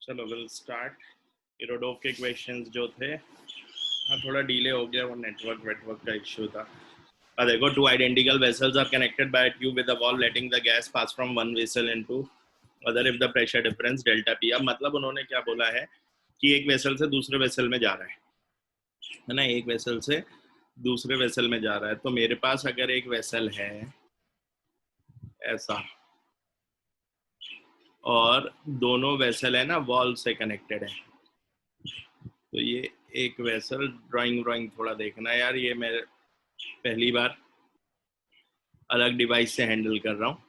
चलो will start. Irodov के questions जो थे, हाँ थोड़ा डिले हो गया, वो नेटवर्क का इश्यू था। देखो, two identical vessels are connected by a tube with a valve letting the gas pass from one vessel into other if the pressure difference delta P। अब मतलब उन्होंने क्या बोला है कि एक वेसल से दूसरे वेसल में जा रहा है ना, एक वेसल से दूसरे वेसल में जा रहा है। तो मेरे पास अगर एक वेसल है ऐसा और दोनों वेसल है ना वॉल्व से कनेक्टेड है, तो ये एक वेसल, ड्राइंग थोड़ा देखना यार, ये मैं पहली बार अलग डिवाइस से हैंडल कर रहा हूँ।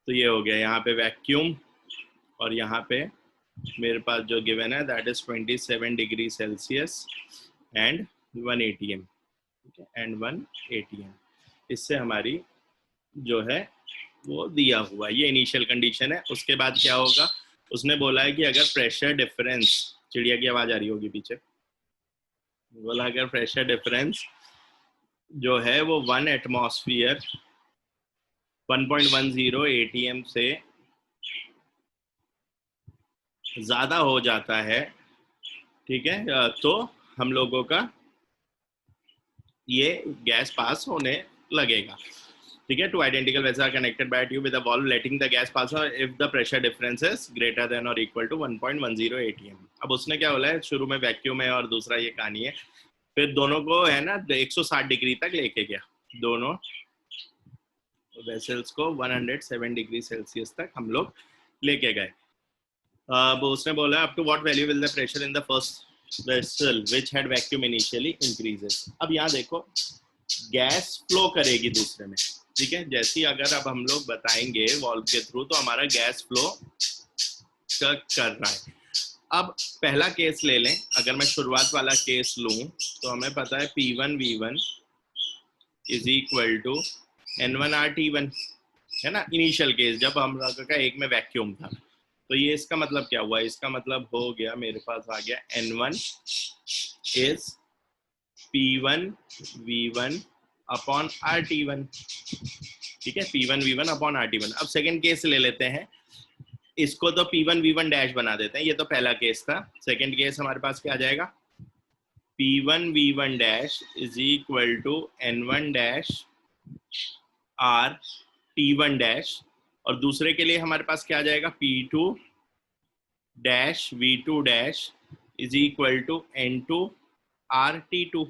तो ये हो गया यहाँ पे वैक्यूम, और यहाँ पे मेरे पास जो गिवन है that is 27 degree Celsius and 1 ATM, ठीक है, एंड 1 ATM। इससे हमारी जो है वो दिया हुआ, ये इनिशियल कंडीशन है। उसके बाद क्या होगा, उसने बोला है कि अगर प्रेशर डिफरेंस, चिड़िया की आवाज आ रही होगी पीछे, बोला अगर प्रेशर डिफरेंस जो है वो 1 एटमॉस्फेयर 1.10 ATM से ज़्यादा हो जाता है, ठीक है, तो हम लोगों का ये गैस पास होने लगेगा, ठीक है। Two identical vessels are connected by tube with a valve letting the gas pass if the pressure difference is greater than और इक्वल टू 1.10 ATM। अब उसने क्या बोला है, शुरू में वैक्यूम है और दूसरा ये कहानी है, फिर दोनों को है ना 160 डिग्री तक लेके गया, दोनों वेसल्स को 107 डिग्री सेल्सियस तक हम लोग लेके गए। उसने बोला up to what value will the pressure in the first vessel which had vacuum initially increases. अब यहाँ देखो गैस फ्लो करेगी दूसरे में, ठीक है। जैसे अगर अब हम लोग बताएंगे वॉल्व के थ्रू तो हमारा गैस फ्लो कर रहा है। अब पहला केस ले लें, अगर मैं शुरुआत वाला केस लूं तो हमें पता है P1 V1 is equal to N1 RT1, है ना, इनिशियल केस जब हम लोग का एक में वैक्यूम था। तो ये इसका मतलब क्या हुआ, इसका मतलब हो गया मेरे पास आ गया N1 is P1 V1 upon RT1, ठीक है, P1 V1 अपॉन RT1। अब सेकंड केस ले लेते हैं, इसको तो P1 V1 डैश बना देते हैं, ये तो पहला केस था। सेकंड केस हमारे पास क्या आ जाएगा, P1 V1 dash is equal to N1 dash RT1 dash, और दूसरे के लिए हमारे पास क्या आ जाएगा, P2 dash V2 dash is equal to N2 RT2।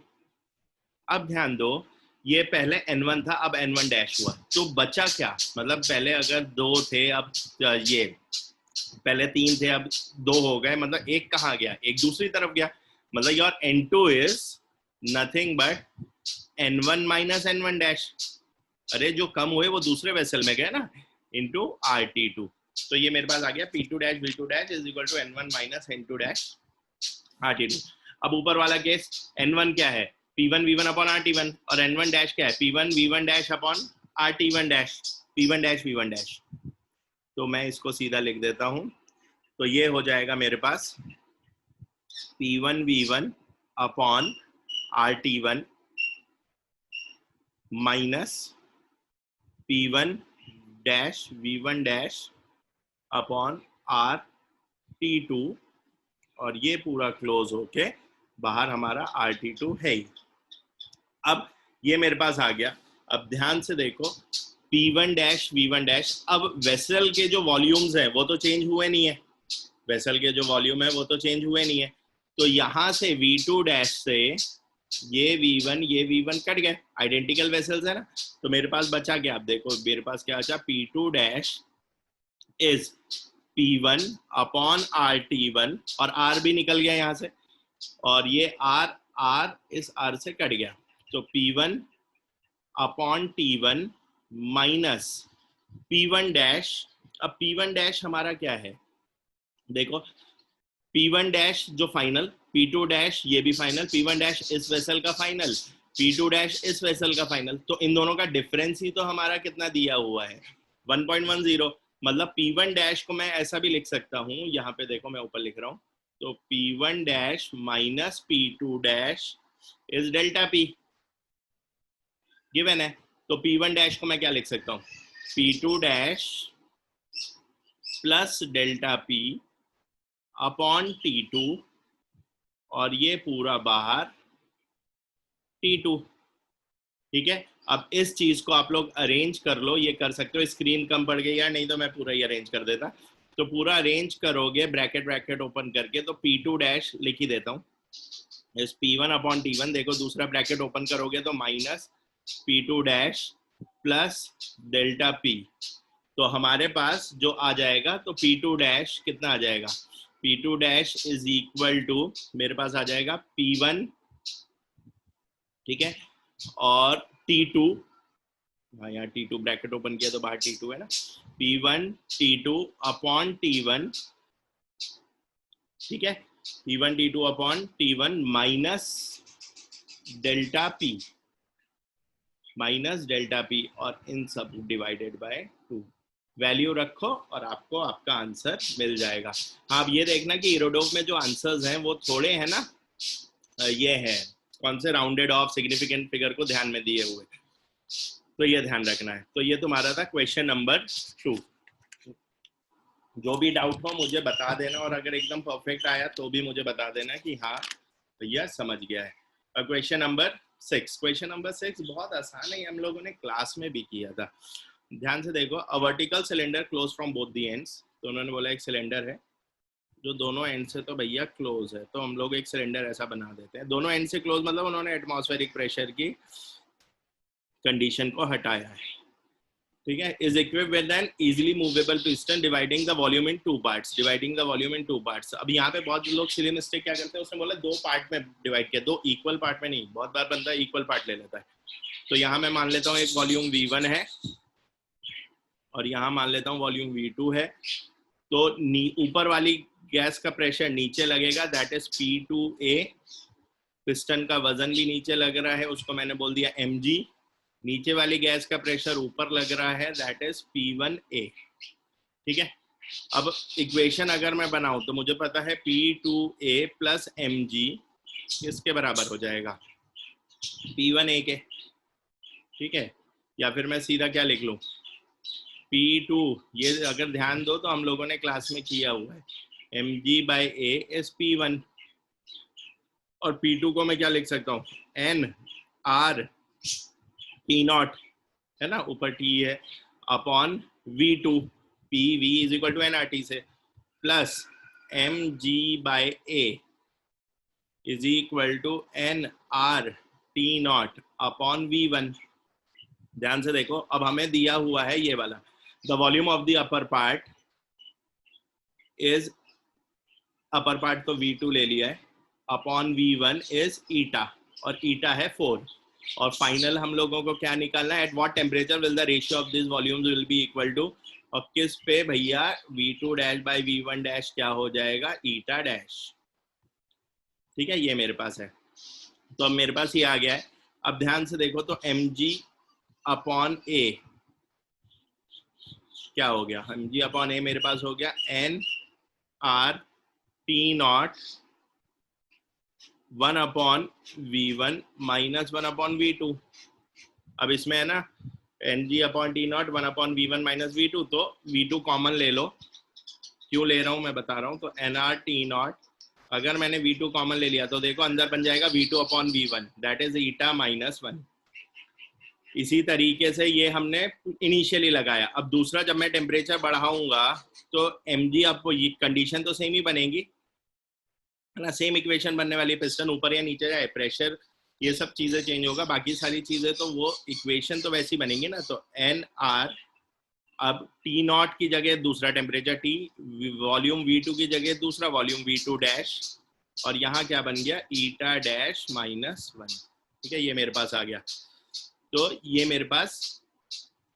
अब ध्यान दो, ये पहले N1 था, अब N1 डैश हुआ, तो बचा क्या, मतलब पहले अगर 2 थे, अब ये पहले 3 थे, अब 2 हो गए, मतलब एक कहाँ गया, एक दूसरी तरफ गया, मतलब your N2 is nothing but N1 minus N1 dash. अरे जो कम हुए वो दूसरे वेसल में गए ना, इंटू RT2। तो ये मेरे पास आ गया P2 dash V2 dash is equal to N1 minus N2 dash RT2। अब ऊपर वाला केस N1 क्या है, P1 V1 अपॉन RT1, और N1 डैश क्या है, P1 V1 dash upon RT1 dash, P1 dash V1 dash. तो मैं इसको सीधा लिख देता हूं, तो ये हो जाएगा मेरे पास P1 V1 upon RT1 minus P1 dash V1 dash upon RT2, और ये पूरा क्लोज होके बाहर हमारा RT2 है ही। अब ये मेरे पास आ गया। अब ध्यान से देखो P1 डैश V1 डैश, अब वेसल के जो वॉल्यूम्स हैं वो तो चेंज हुए नहीं है, वेसल के जो वॉल्यूम है वो तो चेंज हुए नहीं है, तो यहाँ से V2 डैश से ये V1 कट गए, आइडेंटिकल वेसल्स है ना। तो मेरे पास बचा क्या, आप देखो मेरे पास क्या बचा, P2 dash is P1 upon RT1, और R भी निकल गया यहाँ से, और ये R इस R से कट गया, तो P1 upon T1 minus P1 dash. अब P1 डैश हमारा क्या है, देखो P1 डैश जो फाइनल, P2 डैश ये भी फाइनल, P1 डैश इस वेसल का फाइनल, P2 डैश इस वेसल का फाइनल, तो इन दोनों का डिफरेंस ही तो हमारा कितना दिया हुआ है, 1.10। मतलब P1 डैश को मैं ऐसा भी लिख सकता हूँ, यहाँ पे देखो मैं ऊपर लिख रहा हूँ, तो P1 dash minus P2 dash is delta P given है। तो P1 डैश को मैं क्या लिख सकता हूँ, P2 dash plus delta P upon T2 और ये पूरा बाहर T2। ठीक है, अब इस चीज को आप लोग अरेंज कर लो, ये कर सकते हो। स्क्रीन कम पड़ गई यार, नहीं तो मैं पूरा ही अरेंज कर देता। तो पूरा अरेंज करोगे ब्रैकेट ब्रैकेट ओपन करके, तो P2 डैश लिख ही देता हूँ, इस P1 अपॉन T1। देखो दूसरा ब्रैकेट ओपन करोगे तो minus P2 dash plus delta P। तो हमारे पास जो आ जाएगा, तो P2 डैश कितना आ जाएगा, P2 dash is equal to मेरे पास आ जाएगा P1, ठीक है, और T2। हाँ यहाँ T2 ब्रैकेट ओपन किया तो बाहर T2 है ना, P1 T2 अपॉन T1, ठीक है, P1 T2 upon T1 minus delta P, minus delta P, और इन सब डिवाइडेड बाय 2। वैल्यू रखो और आपको आपका आंसर मिल जाएगा। आप ये देखना कि इरोडोव में जो आंसर्स हैं वो थोड़े हैं ना, ये है कौन से, राउंडेड ऑफ सिग्निफिकेंट फिगर को ध्यान में दिए हुए, तो ये ध्यान रखना है। तो ये तुम्हारा था क्वेश्चन नंबर 2। जो भी डाउट हो मुझे बता देना, और अगर एकदम परफेक्ट आया तो भी मुझे बता देना कि हाँ भैया समझ गया है। और क्वेश्चन नंबर 6, क्वेश्चन नंबर 6 बहुत आसान है, हम लोगों ने क्लास में भी किया था। ध्यान से देखो, a vertical cylinder close from both the ends. तो उन्होंने बोला एक सिलेंडर है जो दोनों एंड से तो भैया क्लोज है, तो हम लोग एक सिलेंडर ऐसा बना देते हैं। दोनों एंड से क्लोज मतलब उन्होंने एटमॉस्फेरिक प्रेशर की कंडीशन को हटाया है, ठीक है। Is equipped with an easily movable piston dividing the volume in 2 parts, dividing the volume in 2 parts. अब यहाँ पे बहुत लोग सिली मिस्टेक क्या करते हैं, उसने बोला 2 पार्ट में डिवाइड किया, 2 इक्वल पार्ट में नहीं, बहुत बार बंदा इक्वल पार्ट ले लेता है। तो यहाँ मैं मान लेता हूँ एक वॉल्यूम V1 है और यहाँ मान लेता हूँ वॉल्यूम V2 है। तो ऊपर वाली गैस का प्रेशर नीचे लगेगा, दैट इज P2A। पिस्टन का वजन भी नीचे लग रहा है, उसको मैंने बोल दिया mg। नीचे वाली गैस का प्रेशर ऊपर लग रहा है, दैट इज P1A, ठीक है। अब इक्वेशन अगर मैं बनाऊं तो मुझे पता है P2A प्लस mg किसके बराबर हो जाएगा, P1A के, ठीक है। या फिर मैं सीधा क्या लिख लूं, P2, ये अगर ध्यान दो तो हम लोगों ने क्लास में किया हुआ है, mg by A is P1। और P2 को मैं क्या लिख सकता हूँ, N R T नॉट, है ना, ऊपर T है, upon V2, PV is equal to NRT से, plus mg by A is equal to NRT nought upon V1। ध्यान से देखो, अब हमें दिया हुआ है ये वाला, the volume of the upper part is, upper part तो V2 ले लिया है, अपॉन V1 इज ईटा, और ईटा है 4। और फाइनल हम लोगों को क्या निकालना है, at what temperature will the ratio of this volumes will be equal to, और किस पे भैया, V2 dash by V1 dash क्या हो जाएगा, ईटा डैश, ठीक है। ये मेरे पास है, तो अब मेरे पास ये आ गया है। अब ध्यान से देखो, तो mg अपॉन A क्या हो गया, mg अपॉन A मेरे पास हो गया N R T not 1 upon V1 minus 1 upon V2। अब इसमें है ना mg upon T not 1 upon V1 minus V2, तो V2 कॉमन ले लो, क्यों ले रहा हूँ मैं बता रहा हूँ। तो NR T नॉट, अगर मैंने V2 कॉमन ले लिया तो देखो अंदर बन जाएगा V2 upon V1, that is eta minus 1। इसी तरीके से ये हमने इनिशियली लगाया। अब दूसरा, जब मैं टेम्परेचर बढ़ाऊंगा तो mg, आपको ये कंडीशन तो सेम ही बनेगी, है ना, सेम इक्वेशन बनने वाली, पिस्टन ऊपर या नीचे जाए, प्रेशर, ये सब चीजें चेंज होगा, बाकी सारी चीजें तो वो इक्वेशन तो वैसी बनेंगी ना। तो NR, अब T नॉट की जगह दूसरा टेम्परेचर T, वॉल्यूम V2 की जगह दूसरा वॉल्यूम V2 डैश, और यहाँ क्या बन गया, ईटा डैश माइनस 1, ठीक है। ये मेरे पास आ गया। तो ये मेरे पास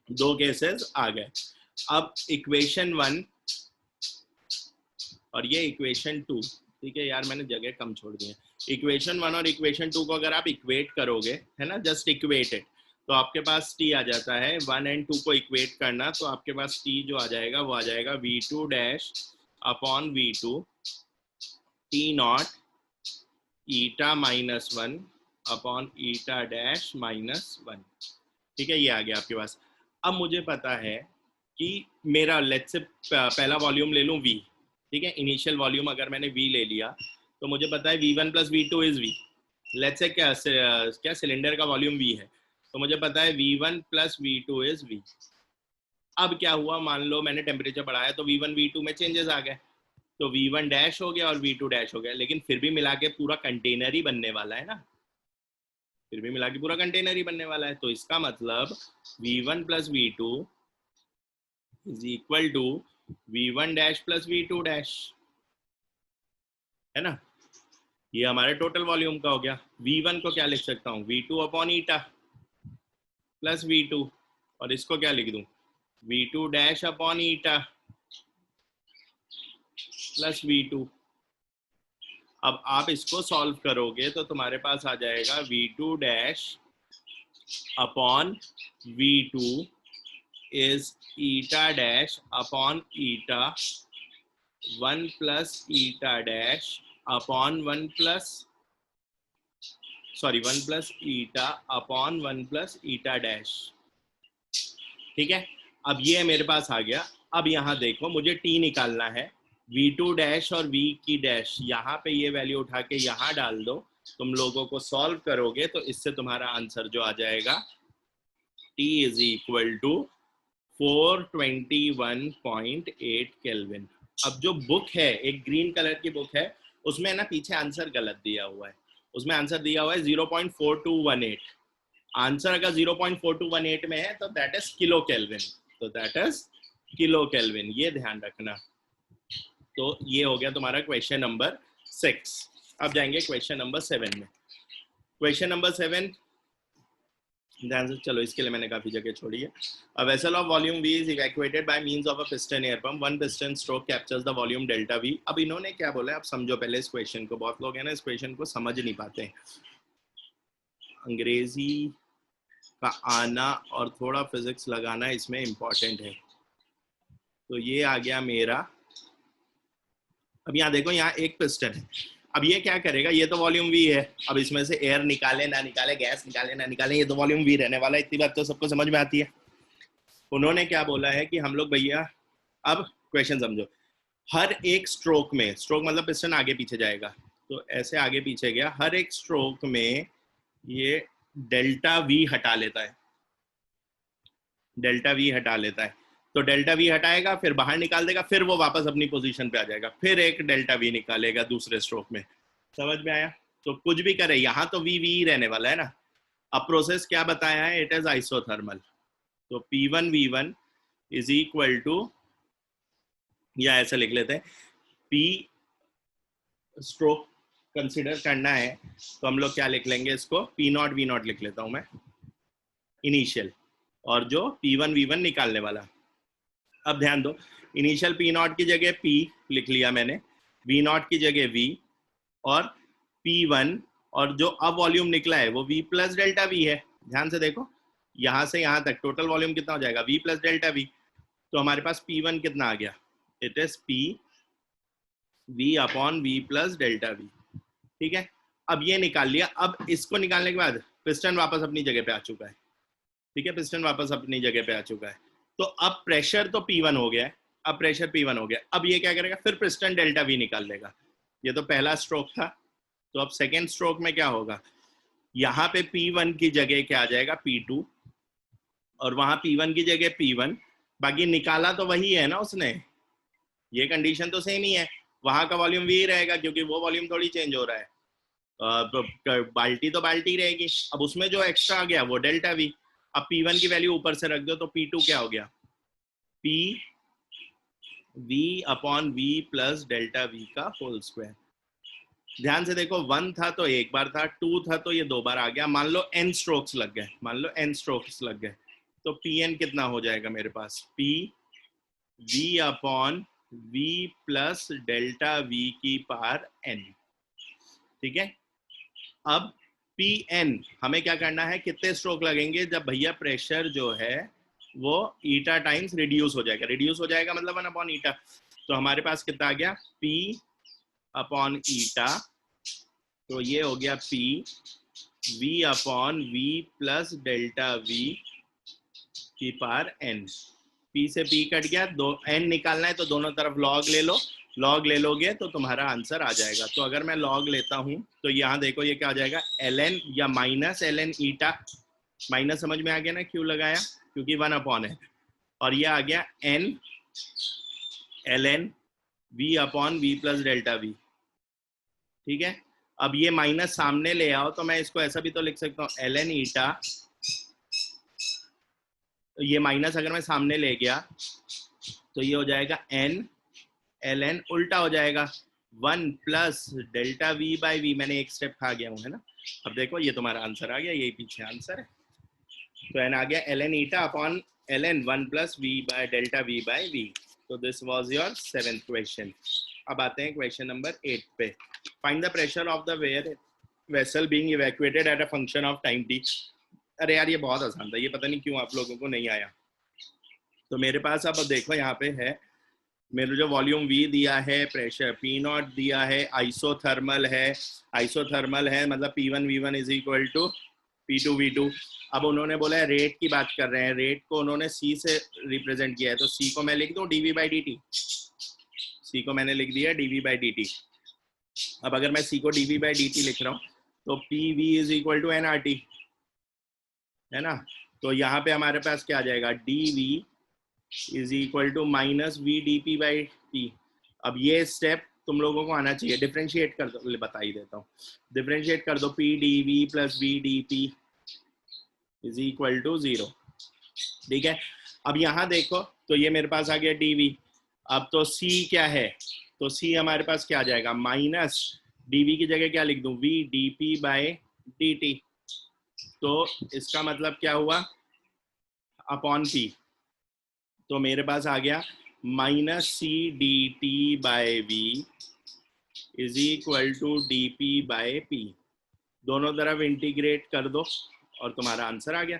2 केसेस आ गए। अब इक्वेशन 1 और ये इक्वेशन 2, ठीक है यार, मैंने जगह कम छोड़ दी है। इक्वेशन 1 और इक्वेशन 2 को अगर आप इक्वेट करोगे, है ना, जस्ट इक्वेट इट, तो आपके पास T आ जाता है। 1 और 2 को इक्वेट करना, तो आपके पास T जो आ जाएगा वो आ जाएगा V2 dash upon V2 T not eta minus 1 upon eta dash minus 1, ठीक है। ये आ गया आपके पास। अब मुझे पता है कि मेरा, लेट्स से पहला वॉल्यूम ले लूं V, ठीक है। इनिशियल वॉल्यूम अगर मैंने V ले लिया तो मुझे पता है V1 plus V2 is V। Let's say क्या सिलेंडर का वॉल्यूम V है, तो मुझे पता है V1 plus V2 is V। अब क्या हुआ, मान लो मैंने टेम्परेचर बढ़ाया तो V1 V2 में चेंजेस आ गए, तो V1 डैश हो गया और V2 डैश हो गया, लेकिन फिर भी मिला के पूरा कंटेनर ही बनने वाला है ना, फिर भी मिला के पूरा कंटेनर ही बनने वाला है। तो इसका मतलब V1 plus V2 is equal to V1 dash plus V2 dash, है ना। ये हमारे टोटल वॉल्यूम का हो गया। V1 को क्या लिख सकता हूँ, V2 अपॉन ईटा प्लस V2, और इसको क्या लिख दूं, V2 डैश अपॉन ईटा प्लस V2। अब आप इसको सॉल्व करोगे तो तुम्हारे पास आ जाएगा V2 dash upon V2 is eta dash upon eta 1 plus eta dash upon 1 plus eta upon 1 plus eta dash. ठीक है, अब ये मेरे पास आ गया। अब यहाँ देखो मुझे T निकालना है, V2 डैश और V की डैश, यहाँ पे ये वैल्यू उठा के यहाँ डाल दो, तुम लोगों को सॉल्व करोगे तो इससे तुम्हारा आंसर जो आ जाएगा T is equal to 421.8 kelvin. अब जो बुक है, एक ग्रीन कलर की बुक है, उसमें ना पीछे आंसर गलत दिया हुआ है, उसमें आंसर दिया हुआ है 0.4218। आंसर अगर 0.4218 में है तो दैट इज किलो केल्विन, तो दैट इज किलो केल्विन, ये ध्यान रखना। तो ये हो गया तुम्हारा क्वेश्चन नंबर 6। अब जाएंगे क्वेश्चन नंबर 7 में। क्वेश्चन नंबर 7 ध्यान से चलो, इसके लिए मैंने काफी जगह छोड़ी है। A vessel of volume V is evacuated by means of a piston air pump. One piston stroke captures the volume delta V. अब इन्होंने क्या बोला है, आप समझो पहले इस क्वेश्चन को। बहुत लोग हैं ना इस क्वेश्चन को समझ नहीं पाते, अंग्रेजी का आना और थोड़ा फिजिक्स लगाना इसमें इम्पोर्टेंट है। तो ये आ गया मेरा। अब यहाँ देखो, यहाँ एक पिस्टन है, अब ये क्या करेगा, ये तो वॉल्यूम V है। अब इसमें से एयर निकाले ना निकाले, गैस निकाले ना निकाले, ये तो वॉल्यूम V रहने वाला है। इतनी बात तो सबको समझ में आती है। उन्होंने क्या बोला है कि हम लोग भैया, अब क्वेश्चन समझो, हर एक स्ट्रोक में, स्ट्रोक मतलब पिस्टन आगे पीछे जाएगा, तो ऐसे आगे पीछे गया, हर एक स्ट्रोक में ये डेल्टा V हटा लेता है, डेल्टा V हटा लेता है। तो डेल्टा V हटाएगा, फिर बाहर निकाल देगा, फिर वो वापस अपनी पोजीशन पे आ जाएगा, फिर एक डेल्टा V निकालेगा दूसरे स्ट्रोक में। समझ में आया? तो कुछ भी करे, यहाँ तो V ही रहने वाला है ना। अब प्रोसेस क्या बताया है, इट इज आइसोथर्मल। तो P1 V1 is equal to, या ऐसे लिख लेते हैं, P स्ट्रोक कंसिडर करना है तो हम लोग क्या लिख लेंगे, इसको P0 V0 लिख लेता हूं मैं, इनिशियल, और जो P1 V1 निकालने वाला। अब ध्यान दो, इनिशियल P0 की जगह P लिख लिया मैंने, V0 की जगह V, और P1, और जो अब वॉल्यूम निकला है वो V प्लस डेल्टा V है। ध्यान से देखो, यहां से यहां तक टोटल वॉल्यूम कितना हो जाएगा, V प्लस डेल्टा V। तो हमारे पास P1 कितना आ गया, it is P V upon V plus delta V। ठीक है, अब ये निकाल लिया। अब इसको निकालने के बाद पिस्टन वापस अपनी जगह पे आ चुका है। ठीक है, पिस्टन वापस अपनी जगह पे आ चुका है। तो अब प्रेशर तो P1 हो गया है, अब प्रेशर P1 हो गया। अब ये क्या करेगा, फिर पिस्टन डेल्टा V निकाल लेगा। ये तो पहला स्ट्रोक था, तो अब सेकेंड स्ट्रोक में क्या होगा, यहाँ पे P1 की जगह क्या आ जाएगा, P2, और वहां P1 की जगह P1। बाकी निकाला तो वही है ना उसने, ये कंडीशन तो सेम ही है, वहां का वॉल्यूम V रहेगा क्योंकि वो वॉल्यूम थोड़ी चेंज हो रहा है। बाल्टी तो बाल्टी रहेगी। अब उसमें जो एक्स्ट्रा आ गया वो डेल्टा V। अब P1 की वैल्यू ऊपर से रख दो तो P2 क्या हो गया, P V upon V plus delta V का होल स्क्वायर। ध्यान से देखो, 1 था तो एक बार था, 2 था तो ये 2 बार आ गया। मान लो n स्ट्रोक्स लग गए, मान लो n स्ट्रोक्स लग गए, तो Pn कितना हो जाएगा मेरे पास, P V upon V plus delta V की पावर n। ठीक है, अब Pn हमें क्या करना है, कितने स्ट्रोक लगेंगे, जब भैया प्रेशर जो है वो ईटा टाइम्स रिड्यूस हो जाएगा। रिड्यूस हो जाएगा मतलब 1 अपॉन ईटा। तो हमारे पास कितना आ गया, P अपॉन ईटा, तो ये हो गया P V upon V plus delta V की पावर n। P से P कट गया, दो n निकालना है तो दोनों तरफ लॉग ले लो, लॉग ले लोगे तो तुम्हारा आंसर आ जाएगा। तो अगर मैं लॉग लेता हूं तो यहाँ देखो ये क्या आ जाएगा, ln या माइनस ln ईटा, माइनस समझ में आ गया ना क्यों लगाया, क्योंकि 1 अपॉन है, और ये आ गया n ln v upon v plus delta v। ठीक है, अब ये माइनस सामने ले आओ तो मैं इसको ऐसा भी तो लिख सकता हूँ ln ईटा, ये माइनस अगर मैं सामने ले गया तो ये हो जाएगा n ln, उल्टा हो जाएगा 1 plus delta V by V, मैंने एक स्टेप खा गया हूँ है ना। अब देखो ये तुम्हारा आंसर आ गया, यही पीछे आंसर है। तो एन आ गया ln eta upon ln 1 plus V by delta V by V. तो this was your 7th question. अब आते हैं क्वेश्चन नंबर 8 पे। Find the pressure of the vessel being evacuated at a function of time T. अरे यार ये बहुत आसान था, ये पता नहीं क्यों आप लोगों को नहीं आया। तो मेरे पास अब देखो यहाँ पे है, मेरे जो वॉल्यूम V दिया है, प्रेशर P0 दिया है, आइसोथर्मल है मतलब P1 V1 is equal to P2 V2। अब उन्होंने बोला है रेट की बात कर रहे हैं, रेट को उन्होंने C से रिप्रेजेंट किया है, तो C को मैं लिख दूं dV बाई dt, C को मैंने लिख दिया dV बाई dt। अब अगर मैं C को dV बाई dt लिख रहा हूँ तो PV is equal to nRT है ना। तो यहाँ पे हमारे पास क्या आ जाएगा, dV is equal to minus V D P by T. अब ये स्टेप तुम लोगों को आना चाहिए, डिफरेंशिएट कर दो, बता ही देता हूँ, डिफरेंशिएट कर दो, P D V plus V D P is equal to 0। ठीक है, अब यहाँ देखो तो ये मेरे पास आ गया dv। अब तो c क्या है, तो c हमारे पास क्या आ जाएगा, माइनस dv की जगह क्या लिख दूं, v dp बाय dt। तो इसका मतलब क्या हुआ, अपॉन p। तो मेरे पास आ गया minus C D T by V is equal to D P by P. दोनों तरफ इंटीग्रेट कर दो और तुम्हारा आंसर आ गया।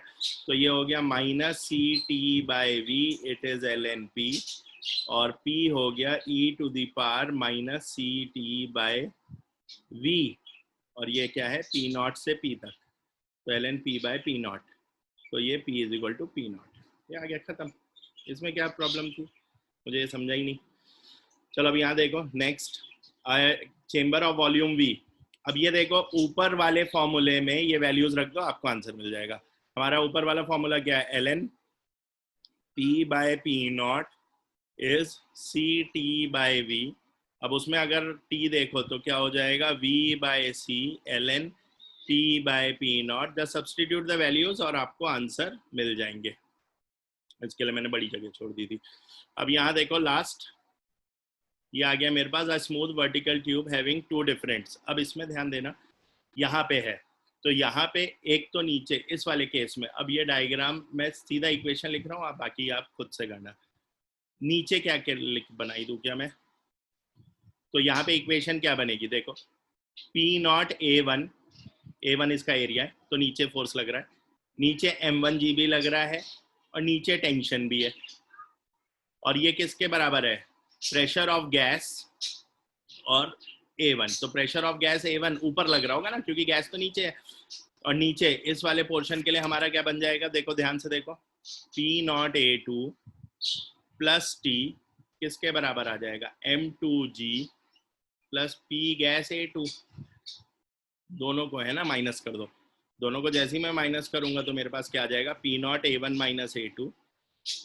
तो ये हो गया minus C T by V, it is L N P, और p हो गया e to the power minus C T by V, और ये क्या है p नॉट से p तक, तो L N P by P nought. तो ये p is equal to P nought, ये आ गया खत्म। इसमें क्या प्रॉब्लम थी, मुझे ये समझा ही नहीं। चलो अब यहाँ देखो next, chamber of volume V। अब ये देखो ऊपर वाले फॉर्मूले में ये वैल्यूज रख दो, आपको आंसर मिल जाएगा। हमारा ऊपर वाला फॉर्मूला क्या है, ln P by P nought is C T by V. अब उसमें अगर T देखो तो क्या हो जाएगा, V by C ln P by P nought. Just substitute the values और आपको आंसर मिल जाएंगे। इसके लिए मैंने बड़ी जगह छोड़ दी थी। अब यहाँ देखो लास्ट, ये आ गया मेरे पास, a smooth vertical tube having 2 differents. अब इसमें ध्यान देना, यहाँ पे है तो यहाँ पे एक तो नीचे इस वाले केस में, अब ये डायग्राम मैं सीधा इक्वेशन लिख रहा हूँ, आप बाकी आप खुद से करना। नीचे क्या क्या लिख बनाई दूँ क्या मैं, तो यहाँ पे इक्वेशन क्या बनेगी देखो, पी नॉट ए वन इसका एरिया है, तो नीचे फोर्स लग रहा है, नीचे M1 GB लग रहा है, और नीचे टेंशन भी है, और ये किसके बराबर है, प्रेशर ऑफ गैस और A1। तो प्रेशर ऑफ गैस A1 ऊपर लग रहा होगा ना, क्योंकि गैस तो नीचे है, और नीचे इस वाले पोर्शन के लिए हमारा क्या बन जाएगा, देखो ध्यान से देखो, P not A2 plus T किसके बराबर आ जाएगा, M2G plus P gas A2। दोनों को है ना माइनस कर दो, दोनों को जैसे ही मैं माइनस करूंगा तो मेरे पास क्या आ जाएगा, P not A1 minus A2।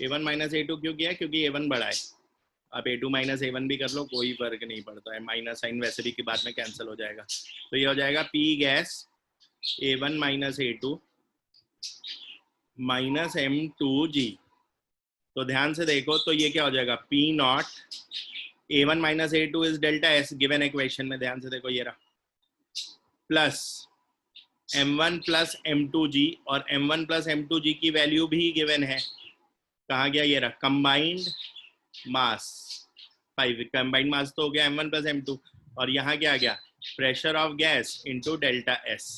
A1 minus A2 क्यों किया है, क्योंकि A1 बड़ा है। आप A2 माइनस A1 भी कर लो, कोई फर्क नहीं पड़ता है, माइनस साइन वैसे भी के बाद में कैंसिल हो जाएगा। तो ये हो जाएगा P gas A1 minus A2 minus M2G। तो ध्यान से देखो तो ये क्या हो जाएगा, P not A1 minus A2 is delta S given equation में, ध्यान से देखो ये रहा, प्लस M1 प्लस M2G, और M1 प्लस M2G की वैल्यू भी गिवन है, कहाँ गया ये रहा, कंबाइंड मास 5, कंबाइंड मास तो हो गया M1 प्लस M2, और यहाँ क्या आ गया, pressure of gas into delta S।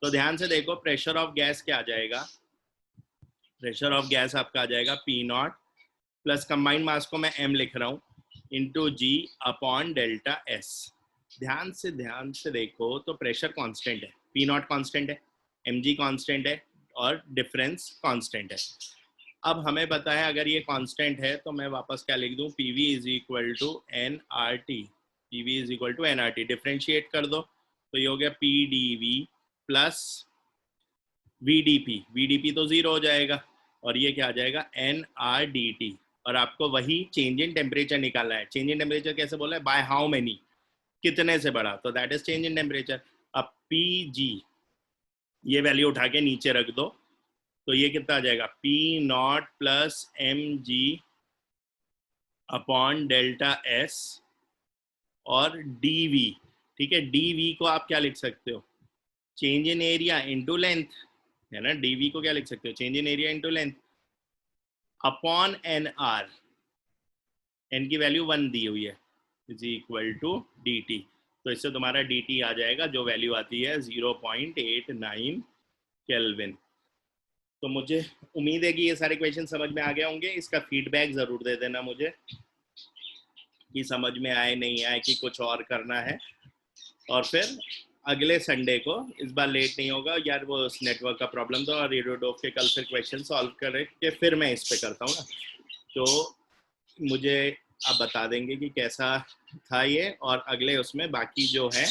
तो ध्यान से देखो प्रेशर ऑफ गैस क्या आ जाएगा, प्रेशर ऑफ गैस आपका आ जाएगा P नॉट प्लस कंबाइंड मास को मैं M लिख रहा हूँ into G upon delta S। ध्यान से देखो तो प्रेशर कांस्टेंट है, P नॉट कांस्टेंट है, mg कांस्टेंट है, और डिफरेंस कांस्टेंट है। अब हमें पता है अगर ये कांस्टेंट है तो मैं वापस क्या लिख दूं, P V is equal to N R T, P V is equal to N R T, differentiate कर दो तो ये हो गया P D V plus V D P, V D P तो जीरो हो जाएगा और ये क्या आ जाएगा एन आर डी टी। और आपको वही चेंज इन टेम्परेचर निकालना है। चेंज इन टेम्परेचर कैसे बोला है, बाय हाउ मेनी, कितने से बढ़ा, तो that is change in temperature. अब पी जी ये वैल्यू उठा के नीचे रख दो तो ये कितना आ जाएगा, P nought plus M G upon delta S और डी वी। ठीक है, डी वी को आप क्या लिख सकते हो, change in area into length, है ना। डी वी को क्या लिख सकते हो, change in area into length upon N R, N की वैल्यू 1 दी हुई है, is equal to D T. तो इससे तुम्हारा डी टी आ जाएगा जो वैल्यू आती है 0.89 केल्विन। तो मुझे उम्मीद है कि ये सारे क्वेश्चन समझ में आ गए होंगे। इसका फीडबैक ज़रूर दे देना मुझे कि समझ में आए नहीं आए, कि कुछ और करना है। और फिर अगले संडे को, इस बार लेट नहीं होगा यार, वो नेटवर्क का प्रॉब्लम था और रेडियोडोफ के कल फिर क्वेश्चन सॉल्व करके फिर मैं इस पे करता हूँ ना, तो मुझे आप बता देंगे कि कैसा था ये, और अगले उसमें बाकी जो है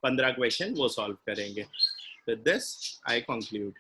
15 क्वेश्चन वो सॉल्व करेंगे। With this I conclude.